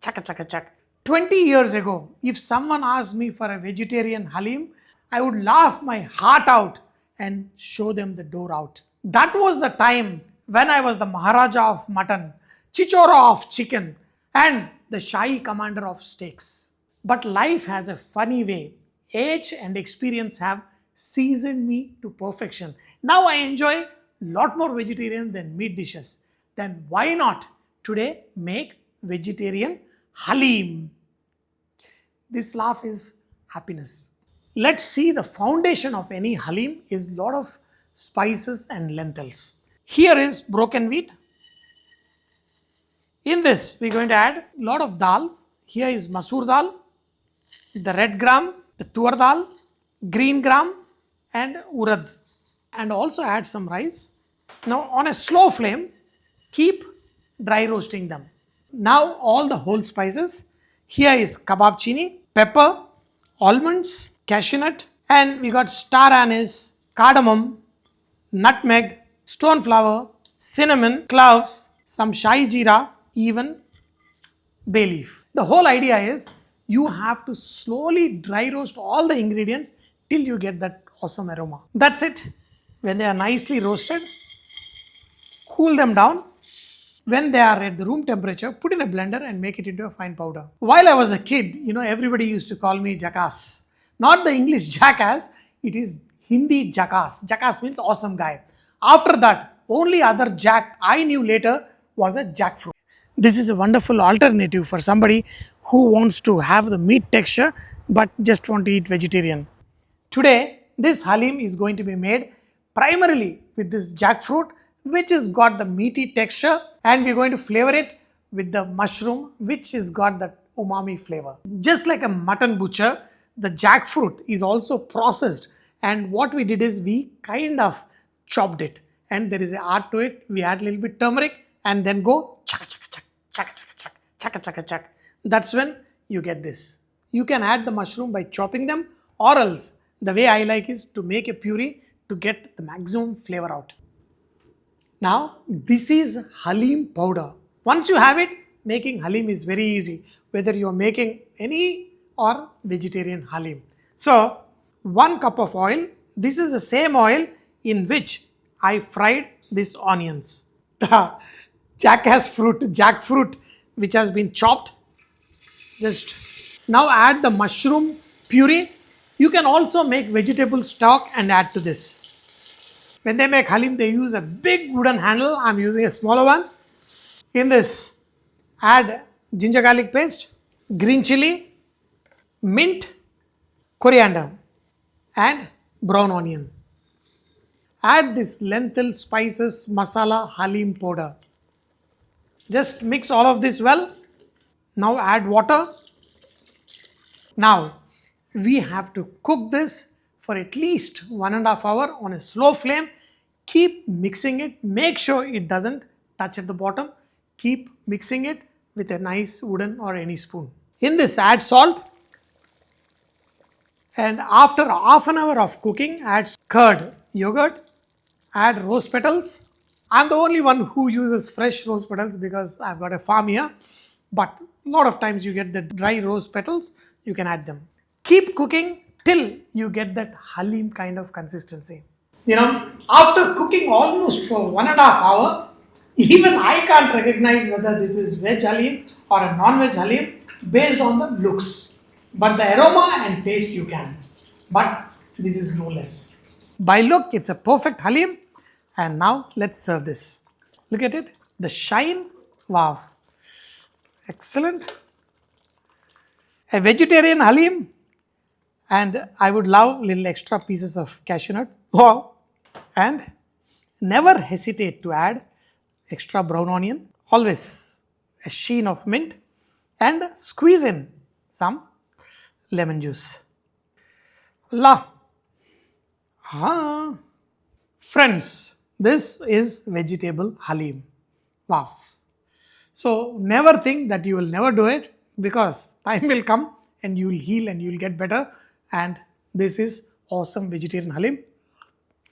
chaka chaka chak. 20 years ago, if someone asked me for a vegetarian Haleem, I would laugh my heart out and show them the door out. That was the time when I was the Maharaja of mutton, Chichora of chicken, and the Shahi commander of steaks. But life has a funny way. Age and experience have seasoned me to perfection. Now I enjoy a lot more vegetarian than meat dishes. Then why not today make vegetarian Haleem? This laugh is happiness. Let's see, the foundation of any Haleem is a lot of spices and lentils. Here is broken wheat. In this, we're going to add a lot of dals. Here is masoor dal, the red gram, the tur dal, green gram, and urad. And also add some rice. Now, on a slow flame, keep dry roasting them. Now, all the whole spices. Here is kebab chini, pepper, almonds, cashew nut, and we got star anise, cardamom, nutmeg, stone flower, cinnamon, cloves, some shahi jeera, even bay leaf. The whole idea is you have to slowly dry roast all the ingredients till you get that awesome aroma. That's it. When they are nicely roasted, cool them down. When they are at the room temperature, put in a blender and make it into a fine powder. While I was a kid, everybody used to call me jackass. Not the English jackass, it is Hindi jackass. Jackass means awesome guy. After that, only other jack I knew later was a jackfruit. This is a wonderful alternative for somebody who wants to have the meat texture but just want to eat vegetarian. Today, this Haleem is going to be made primarily with this jackfruit, which has got the meaty texture, and we're going to flavor it with the mushroom, which has got the umami flavor. Just like a mutton butcher, the jackfruit is also processed, and what we did is we kind of chopped it, and there is an art to it. We add a little bit turmeric and then go chaka chaka chak, chaka chaka chak, chaka chaka chak. That's when you get this. You can add the mushroom by chopping them, or else the way I like is to make a puree to get the maximum flavor out. Now, this is Haleem powder. Once you have it, making Haleem is very easy, whether you are making any or vegetarian Haleem. So, 1 cup of oil. This is the same oil in which I fried these onions. The jackfruit, which has been chopped. Just now add the mushroom puree. You can also make vegetable stock and add to this. When they make Haleem, they use a big wooden handle. I'm using a smaller one. In this, add ginger garlic paste, green chili, mint, coriander, and brown onion. Add this lentil spices masala Haleem powder. Just mix all of this well. Now add water. Now we have to cook this for at least 1.5 hours on a slow flame. Keep mixing it. Make sure it doesn't touch at the bottom. Keep mixing it with a nice wooden or any spoon. In this, add salt. And after half an hour of cooking, add curd, yogurt, add rose petals. I'm the only one who uses fresh rose petals because I've got a farm here. But a lot of times you get the dry rose petals, you can add them. Keep cooking till you get that Haleem kind of consistency. After cooking almost for 1.5 hours, even I can't recognize whether this is veg Haleem or a non-veg Haleem based on the looks. But the aroma and taste you can. But this is no less. By look, it's a perfect Haleem. And now let's serve this. Look at it. The shine. Wow. Excellent. A vegetarian Haleem. And I would love little extra pieces of cashew nut. Wow. And never hesitate to add extra brown onion. Always a sheen of mint. And squeeze in some lemon juice. Allah. Friends, this is vegetable Haleem. Wow. So never think that you will never do it, because time will come and you will heal and you will get better. And this is awesome vegetarian Haleem.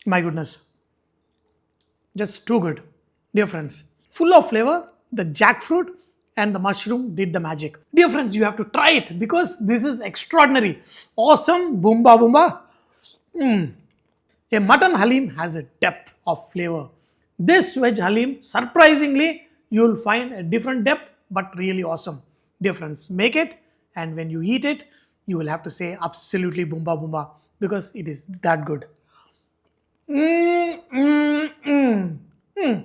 My goodness. Just too good. Dear friends, full of flavor, the jackfruit and the mushroom did the magic. Dear friends, you have to try it because this is extraordinary. Awesome. Boomba boomba. A mutton halim has a depth of flavor. This veg halim, surprisingly, you will find a different depth but really awesome. Dear friends, make it, and when you eat it, you will have to say absolutely boomba boomba because it is that good. Mm, mm, mm.